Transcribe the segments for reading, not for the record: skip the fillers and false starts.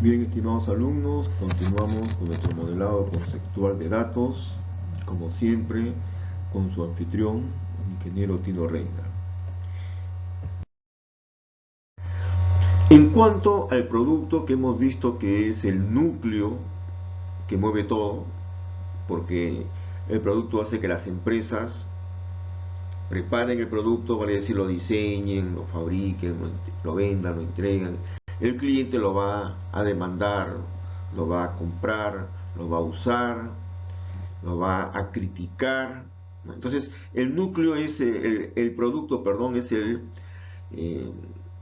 Bien, estimados alumnos, continuamos con nuestro modelado conceptual de datos, como siempre, con su anfitrión, ingeniero Tino Reina. En cuanto al producto que hemos visto que es el núcleo que mueve todo, porque el producto hace que las empresas preparen el producto, vale decir, lo diseñen, lo fabriquen, lo vendan, lo entregan. El cliente lo va a demandar, lo va a comprar, lo va a usar, lo va a criticar. Entonces, el núcleo es el producto, perdón, eh,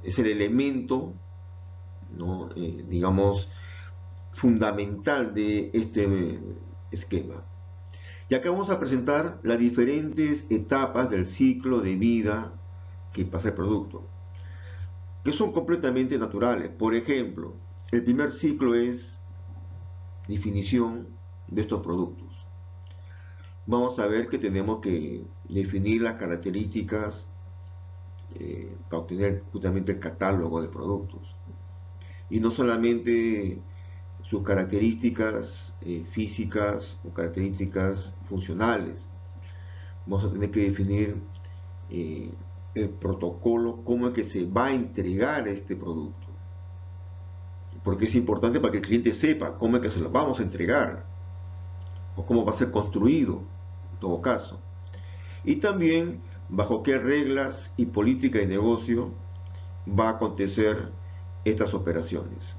es el elemento, ¿no? Digamos, fundamental de este esquema. Y acá vamos a presentar las diferentes etapas del ciclo de vida que pasa el producto, que son completamente naturales. Por ejemplo, el primer ciclo es definición de estos productos. Vamos a ver que tenemos que definir las características para obtener justamente el catálogo de productos. Y no solamente sus características físicas o características funcionales. Vamos a tener que definir eh, el protocolo, cómo es que se va a entregar este producto. Porque es importante para que el cliente sepa cómo es que se lo vamos a entregar o cómo va a ser construido, en todo caso. Y también bajo qué reglas y política de negocio va a acontecer estas operaciones.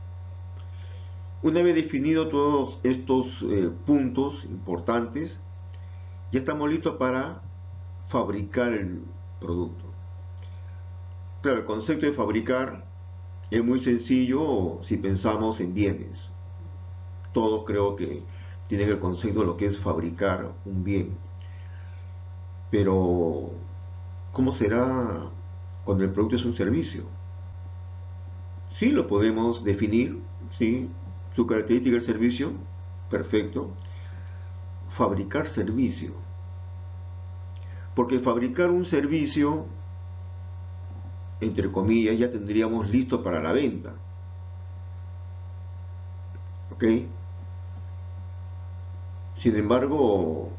Una vez definido todos estos puntos importantes, ya estamos listos para fabricar el producto. Claro, el concepto de fabricar es muy sencillo si pensamos en bienes. Todos creo que tienen el concepto de lo que es fabricar un bien. Pero, ¿cómo será cuando el producto es un servicio? Sí, lo podemos definir, sí, su característica del servicio, perfecto. Fabricar servicio. Porque fabricar un servicio, entre comillas, ya tendríamos listo para la venta. ¿Ok? Sin embargo,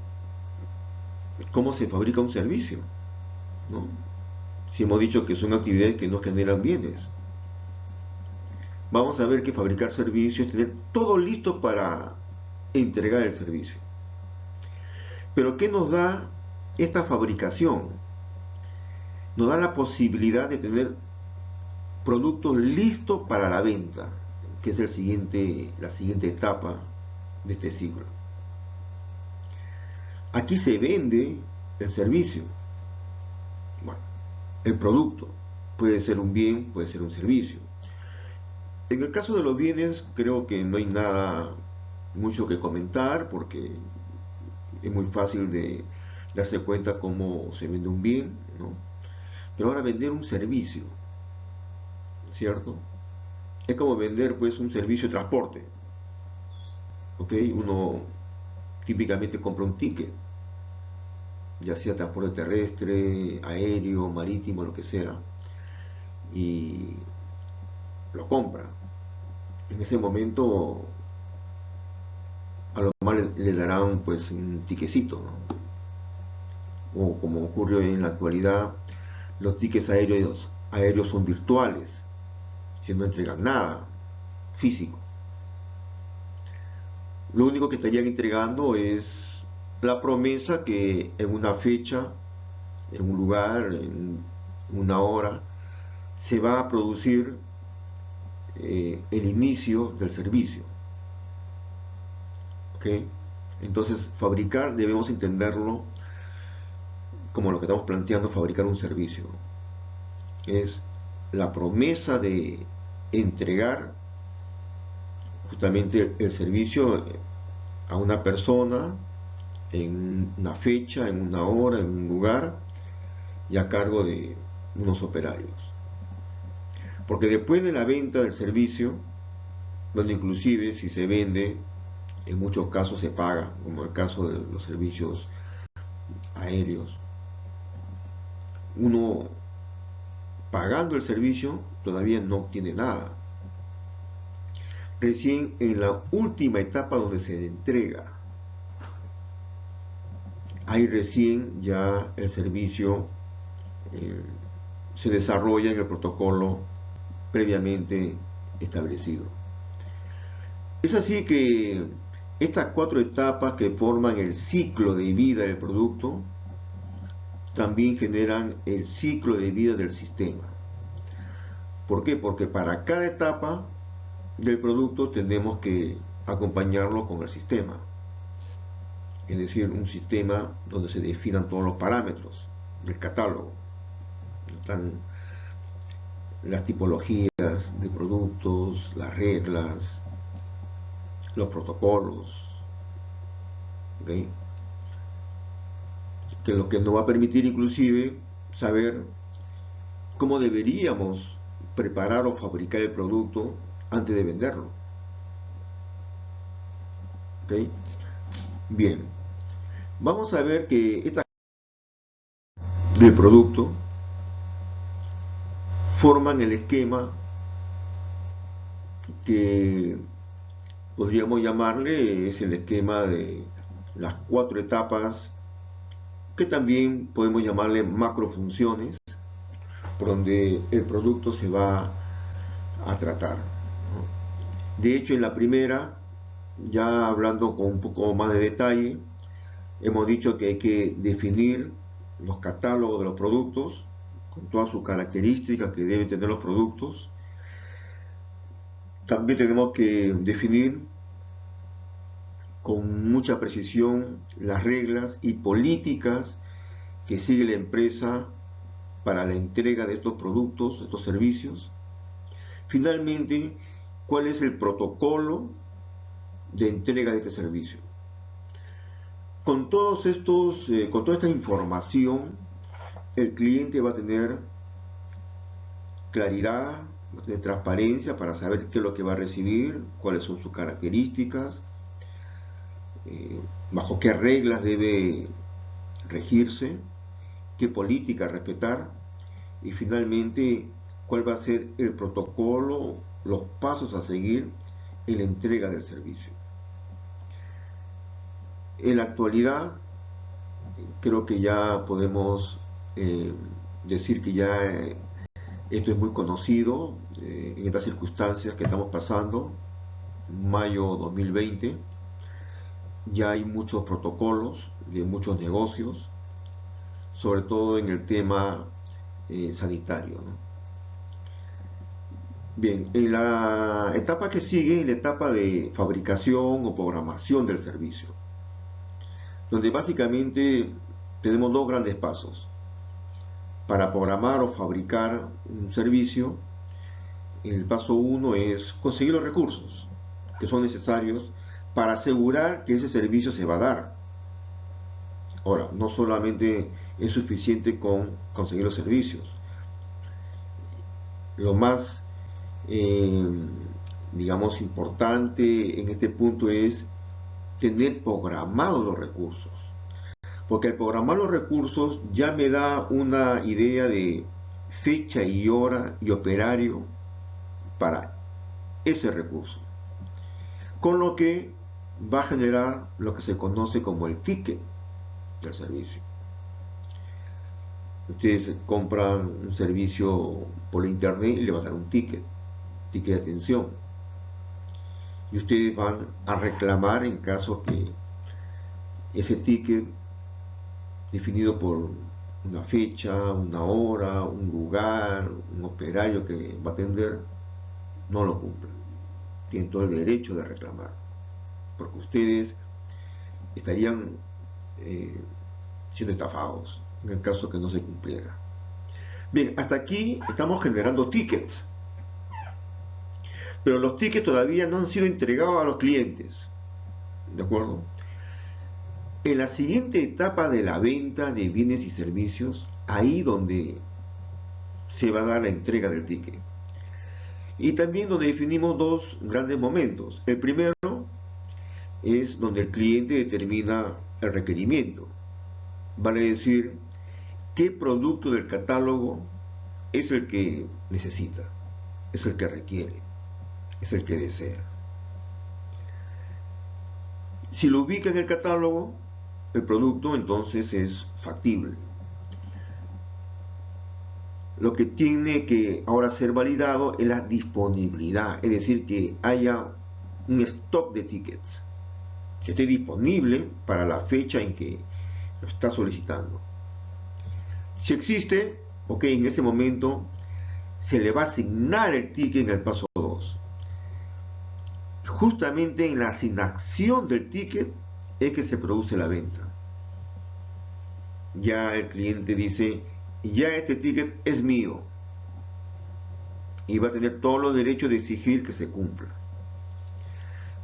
¿cómo se fabrica un servicio? ¿No? Si hemos dicho que son actividades que no generan bienes. Vamos a ver que fabricar servicios es tener todo listo para entregar el servicio. Pero ¿qué nos da esta fabricación? Nos da la posibilidad de tener productos listos para la venta, que es la siguiente etapa de este ciclo. Aquí se vende el servicio, bueno, el producto. Puede ser un bien, puede ser un servicio. En el caso de los bienes, creo que no hay nada mucho que comentar porque es muy fácil de darse cuenta cómo se vende un bien, ¿no? Pero ahora vender un servicio, ¿cierto? Es como vender pues un servicio de transporte, ¿ok? Uno típicamente compra un ticket, ya sea transporte terrestre, aéreo, marítimo, lo que sea, y lo compra. En ese momento a lo más le darán pues un tiquecito, ¿no? O como ocurre en la actualidad, los tickets aéreos son virtuales, si no entregan nada físico. Lo único que estarían entregando es la promesa que en una fecha, en un lugar, en una hora, se va a producir el inicio del servicio. ¿Okay? Entonces, fabricar debemos entenderlo como lo que estamos planteando, fabricar un servicio. Es la promesa de entregar justamente el servicio a una persona en una fecha, en una hora, en un lugar y a cargo de unos operarios. Porque después de la venta del servicio, donde inclusive si se vende, en muchos casos se paga, como el caso de los servicios aéreos, uno pagando el servicio, todavía no obtiene nada. Recién en la última etapa donde se entrega, ahí recién ya el servicio se desarrolla en el protocolo previamente establecido. Es así que estas 4 etapas que forman el ciclo de vida del producto también generan el ciclo de vida del sistema. ¿Por qué? Porque para cada etapa del producto tenemos que acompañarlo con el sistema. Es decir, un sistema donde se definan todos los parámetros del catálogo. Están las tipologías de productos, las reglas, los protocolos, ¿okay? Que lo que nos va a permitir inclusive saber cómo deberíamos preparar o fabricar el producto antes de venderlo. ¿Okay? Bien, vamos a ver que esta del producto forman el esquema que podríamos llamarle, es el esquema de las 4 etapas, que también podemos llamarle macrofunciones, por donde el producto se va a tratar, ¿no? De hecho, en la primera, ya hablando con un poco más de detalle, hemos dicho que hay que definir los catálogos de los productos con todas sus características que deben tener los productos. También tenemos que definir con mucha precisión las reglas y políticas que sigue la empresa para la entrega de estos productos, de estos servicios. Finalmente, ¿cuál es el protocolo de entrega de este servicio? Con todos estos, con toda esta información, el cliente va a tener claridad, va a tener transparencia para saber qué es lo que va a recibir, cuáles son sus características, bajo qué reglas debe regirse, qué política respetar y finalmente cuál va a ser el protocolo, los pasos a seguir en la entrega del servicio. En la actualidad creo que ya podemos decir que ya esto es muy conocido en estas circunstancias que estamos pasando, mayo 2020, ya hay muchos protocolos de muchos negocios, sobre todo en el tema sanitario, ¿no? Bien, en la etapa que sigue, la etapa de fabricación o programación del servicio, donde básicamente tenemos 2 grandes pasos. Para programar o fabricar un servicio, el paso 1 es conseguir los recursos que son necesarios para asegurar que ese servicio se va a dar. Ahora, no solamente es suficiente con conseguir los servicios. Lo más, digamos, importante en este punto es tener programados los recursos. Porque al programar los recursos ya me da una idea de fecha y hora y operario para ese recurso. Con lo que va a generar lo que se conoce como el ticket del servicio. Ustedes compran un servicio por internet y le va a dar un ticket de atención. Y ustedes van a reclamar en caso que ese ticket definido por una fecha, una hora, un lugar, un operario que va a atender, no lo cumplen. Tienen todo el derecho de reclamar, porque ustedes estarían siendo estafados en el caso que no se cumpliera. Bien, hasta aquí estamos generando tickets, pero los tickets todavía no han sido entregados a los clientes, ¿de acuerdo? En la siguiente etapa de la venta de bienes y servicios, ahí donde se va a dar la entrega del ticket. Y también donde definimos 2 grandes momentos. El primero es donde el cliente determina el requerimiento, vale decir, qué producto del catálogo es el que necesita, es el que requiere, es el que desea. Si lo ubica en el catálogo, el producto entonces es factible. Lo que tiene que ahora ser validado es la disponibilidad, es decir, que haya un stock de tickets, que esté disponible para la fecha en que lo está solicitando. Si existe, ok, en ese momento se le va a asignar el ticket en el paso 2. Justamente en la asignación del ticket es que se produce la venta. Ya el cliente dice, ya este ticket es mío, y va a tener todos los derechos de exigir que se cumpla.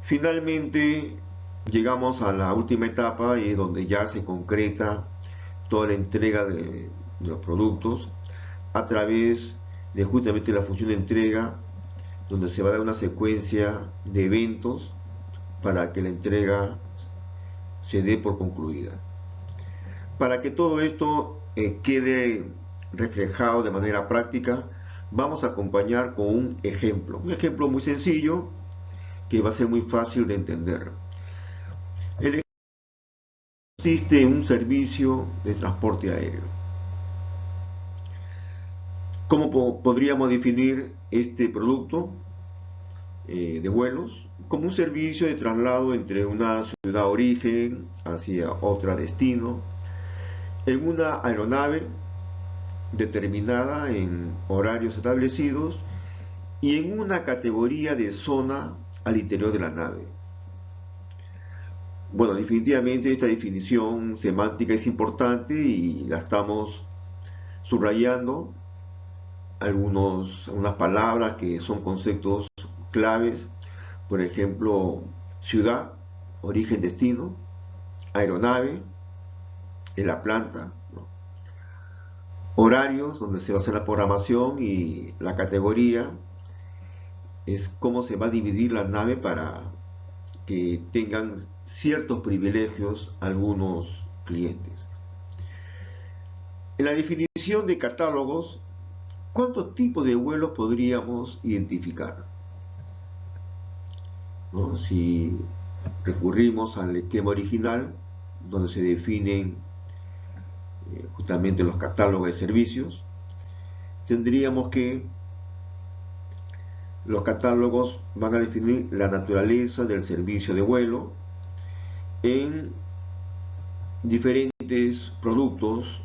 Finalmente llegamos a la última etapa, y es donde ya se concreta toda la entrega de los productos a través de justamente la función de entrega, donde se va a dar una secuencia de eventos para que la entrega se dé por concluida. Para que todo esto quede reflejado de manera práctica, vamos a acompañar con un ejemplo muy sencillo que va a ser muy fácil de entender. El ejemplo consiste en un servicio de transporte aéreo. ¿Cómo podríamos definir este producto de vuelos? Como un servicio de traslado entre una ciudad origen hacia otra destino, en una aeronave determinada en horarios establecidos y en una categoría de zona al interior de la nave. Bueno, definitivamente esta definición semántica es importante y la estamos subrayando algunas palabras que son conceptos claves, por ejemplo, ciudad, origen, destino, aeronave, en la planta, ¿no? Horarios, donde se va a hacer la programación, y la categoría es cómo se va a dividir la nave para que tengan ciertos privilegios algunos clientes. En la definición de catálogos, ¿cuántos tipos de vuelos podríamos identificar? ¿No? Si recurrimos al esquema original, donde se definen justamente los catálogos de servicios, tendríamos que los catálogos van a definir la naturaleza del servicio de vuelo en diferentes productos,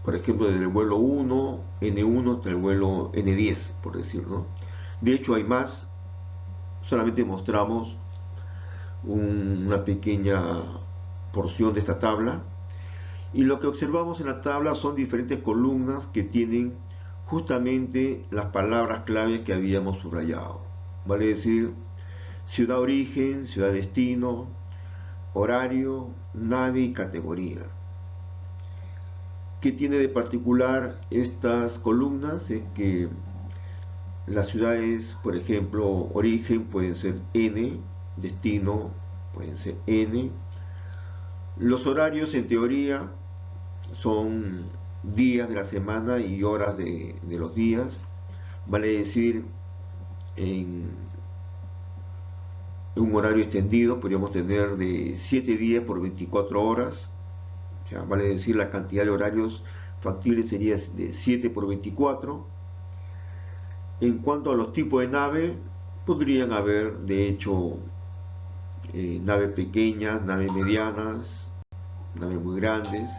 por ejemplo, desde el vuelo 1, N1 hasta el vuelo N10, por decirlo. De hecho, hay más, solamente mostramos una pequeña porción de esta tabla, y lo que observamos en la tabla son diferentes columnas que tienen justamente las palabras claves que habíamos subrayado, vale decir, ciudad origen, ciudad destino, horario, nave y categoría. ¿Qué tiene de particular estas columnas? Es que las ciudades, por ejemplo, origen pueden ser N, destino pueden ser N. Los horarios, en teoría, son días de la semana y horas de los días, vale decir, en un horario extendido podríamos tener de 7 días por 24 horas, o sea, vale decir, la cantidad de horarios factibles sería de 7 por 24. En cuanto a los tipos de nave, podrían haber, de hecho, naves pequeñas, naves medianas, naves muy grandes.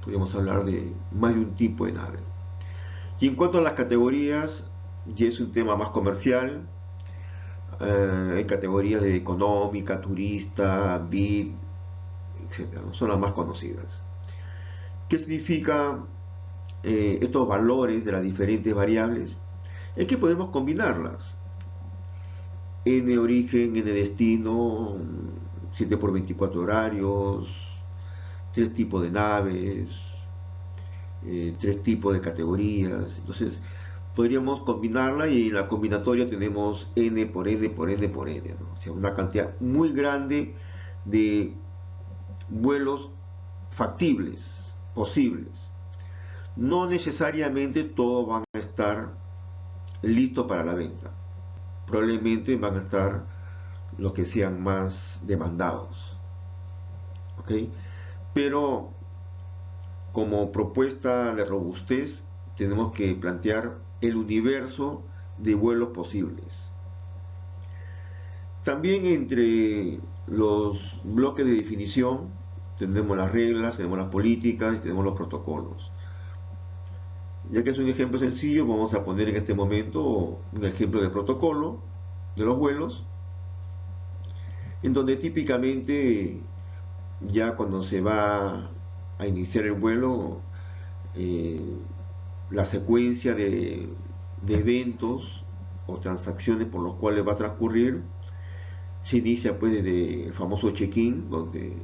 Podríamos hablar de más de un tipo de nave. Y en cuanto a las categorías, ya es un tema más comercial. Hay categorías de económica, turista, VIP, etc. Son las más conocidas. ¿Qué significa estos valores de las diferentes variables? Es que podemos combinarlas. N origen, N destino, 7 por 24 horarios, 3 tipos de naves, 3 tipos de categorías. Entonces podríamos combinarla, y en la combinatoria tenemos N por N por N por N, ¿no? O sea, una cantidad muy grande de vuelos factibles, posibles. No necesariamente todos van a estar listos para la venta. Probablemente van a estar los que sean más demandados. ¿Ok? Pero como propuesta de robustez tenemos que plantear el universo de vuelos posibles. También entre los bloques de definición tenemos las reglas, tenemos las políticas y tenemos los protocolos. Ya que es un ejemplo sencillo, vamos a poner en este momento un ejemplo de protocolo de los vuelos, en donde típicamente ya cuando se va a iniciar el vuelo, eh, la secuencia de eventos o transacciones por los cuales va a transcurrir se inicia pues desde el famoso check-in, donde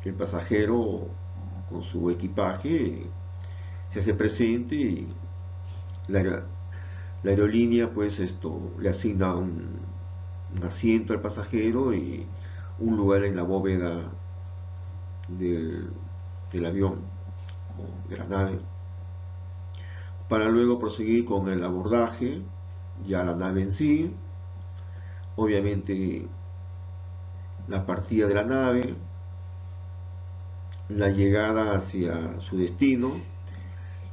el pasajero con su equipaje se hace presente y la, la aerolínea pues le asigna un asiento al pasajero y un lugar en la bóveda del, del avión o de la nave, para luego proseguir con el abordaje, ya la nave en sí, obviamente la partida de la nave, la llegada hacia su destino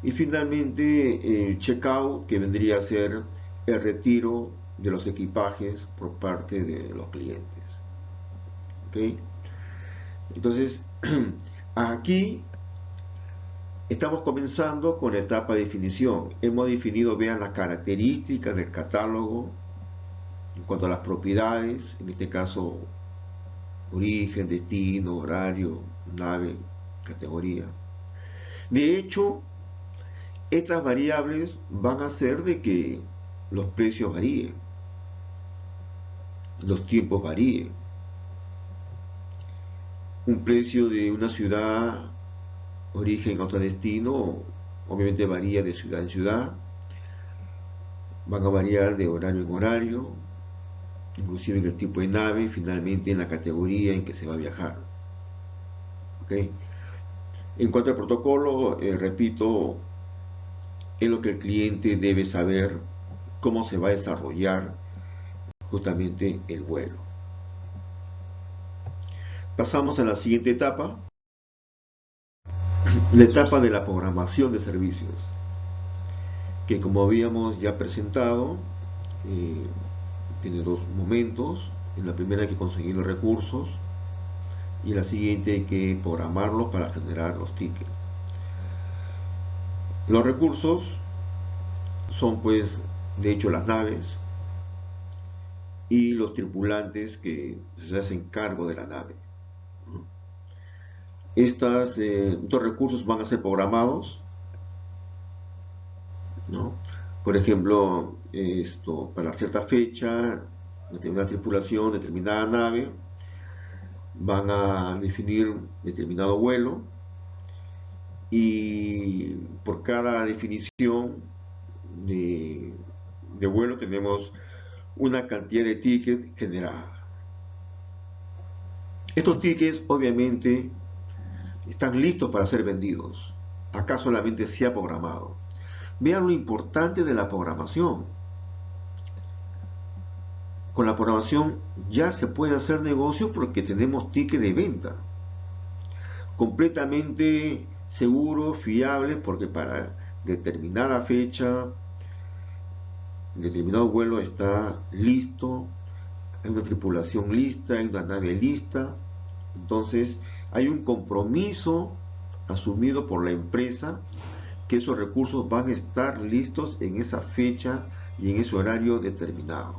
y finalmente el check-out, que vendría a ser el retiro de los equipajes por parte de los clientes. ¿Okay? Entonces, aquí estamos comenzando con la etapa de definición. Hemos definido, vean, las características del catálogo en cuanto a las propiedades, en este caso origen, destino, horario, nave, categoría. De hecho, estas variables van a hacer de que los precios varíen, los tiempos varíen. Un precio de una ciudad, origen a otro destino, obviamente varía de ciudad en ciudad, van a variar de horario en horario, inclusive en el tipo de nave y finalmente en la categoría en que se va a viajar. ¿Okay? En cuanto al protocolo, repito, es lo que el cliente debe saber cómo se va a desarrollar justamente el vuelo. Pasamos a la siguiente etapa, la etapa de la programación de servicios, que como habíamos ya presentado, eh, tiene dos momentos. En la primera hay que conseguir los recursos y en la siguiente hay que programarlos para generar los tickets. Los recursos son pues de hecho las naves y los tripulantes que se hacen cargo de la nave. Estos recursos van a ser programados, ¿no? Por ejemplo, para cierta fecha, determinada tripulación, determinada nave, van a definir determinado vuelo y por cada definición de, de vuelo tenemos una cantidad de tickets generada. Estos tickets obviamente están listos para ser vendidos. Acá solamente se ha programado. Vean lo importante de la programación. Con la programación ya se puede hacer negocio porque tenemos tickets de venta. Completamente seguros, fiables, porque para determinada fecha, determinado vuelo está listo, hay una tripulación lista, hay una nave lista. Entonces hay un compromiso asumido por la empresa que esos recursos van a estar listos en esa fecha y en ese horario determinado.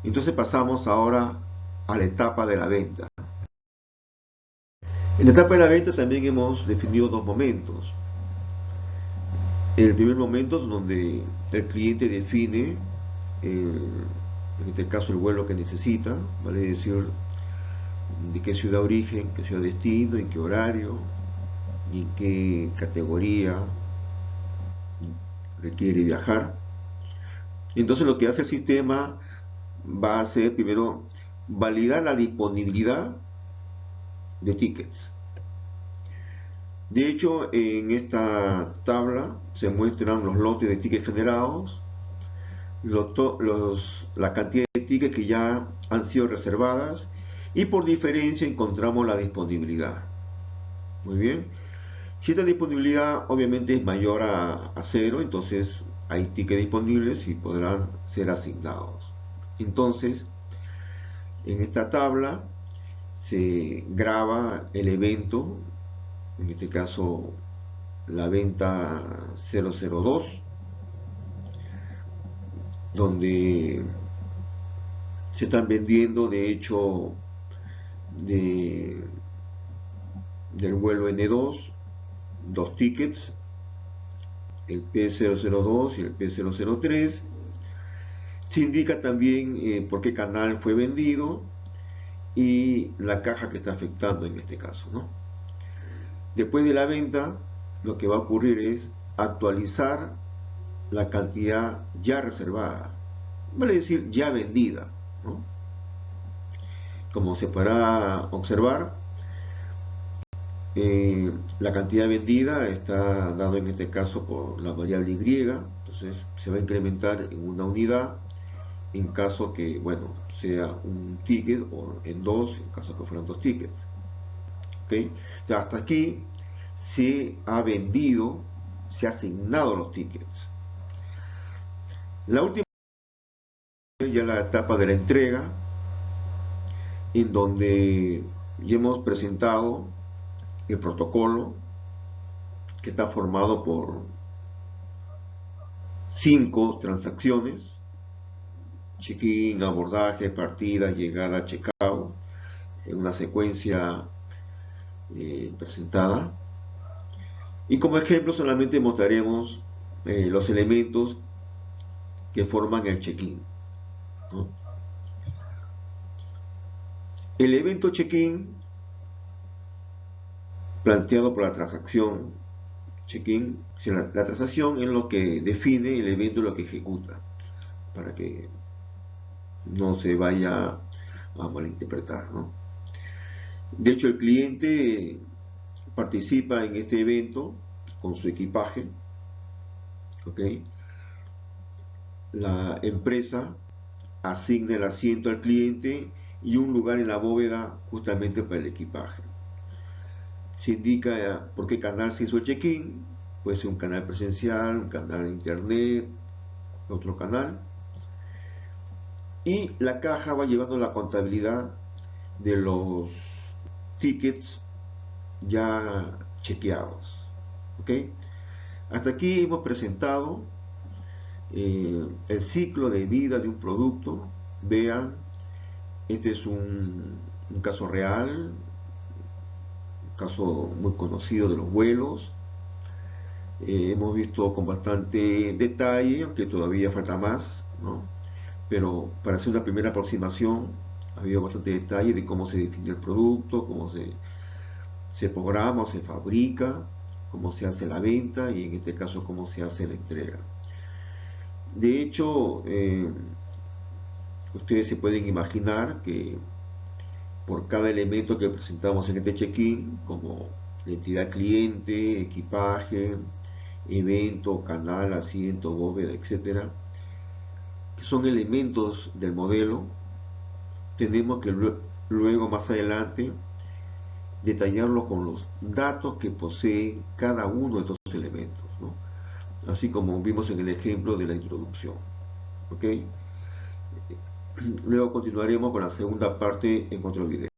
Entonces pasamos ahora a la etapa de la venta. En la etapa de la venta también hemos definido dos momentos. El primer momento es donde el cliente define, en este caso, el vuelo que necesita, vale decir, de qué ciudad origen, qué ciudad destino, en qué horario y en qué categoría requiere viajar. Entonces lo que hace el sistema va a ser primero validar la disponibilidad de tickets. De hecho, en esta tabla se muestran los lotes de tickets generados, la cantidad de tickets que ya han sido reservadas y por diferencia encontramos la disponibilidad. Muy bien. Si esta disponibilidad obviamente es mayor a 0, entonces hay tickets disponibles y podrán ser asignados. Entonces, en esta tabla se graba el evento, en este caso la venta 002, donde se están vendiendo de hecho del vuelo N2 dos tickets, el P002 y el P003. Se indica también por qué canal fue vendido y la caja que está afectando en este caso, ¿no? Después de la venta, lo que va a ocurrir es actualizar la cantidad ya reservada, vale decir ya vendida, ¿no? Como se podrá observar, la cantidad vendida está dado en este caso por la variable Y, entonces se va a incrementar en una unidad en caso que, bueno, sea un ticket, o en dos, en caso que fueran dos tickets. ¿Okay? Ya hasta aquí se ha vendido, se ha asignado los tickets. La última es ya la etapa de la entrega, en donde ya hemos presentado el protocolo que está formado por 5 transacciones: check-in, abordaje, partida, llegada, check-out, en una secuencia presentada. Y como ejemplo solamente mostraremos los elementos que forman el check-in, ¿no? El evento check-in planteado por la transacción check-in, la transacción es lo que define, el evento es lo que ejecuta, para que no se vaya a malinterpretar, ¿no? De hecho, el cliente participa en este evento con su equipaje, ¿ok? La empresa asigna el asiento al cliente y un lugar en la bóveda justamente para el equipaje. Se indica por qué canal se hizo el check-in, puede ser un canal presencial, un canal de internet, otro canal. Y la caja va llevando la contabilidad de los tickets ya chequeados. ¿Ok? Hasta aquí hemos presentado el ciclo de vida de un producto. Vean, este es un caso real, un caso muy conocido de los vuelos. Hemos visto con bastante detalle, aunque todavía falta más, ¿no? Pero para hacer una primera aproximación ha habido bastante detalle de cómo se define el producto, cómo se programa o se fabrica, cómo se hace la venta y en este caso cómo se hace la entrega. De hecho, ustedes se pueden imaginar que por cada elemento que presentamos en este check-in, como identidad cliente, equipaje, evento, canal, asiento, bóveda, etcétera, que son elementos del modelo, tenemos que luego más adelante detallarlo con los datos que posee cada uno de estos elementos, ¿no? Así como vimos en el ejemplo de la introducción. ¿Ok? Luego continuaremos con la segunda parte en otro video.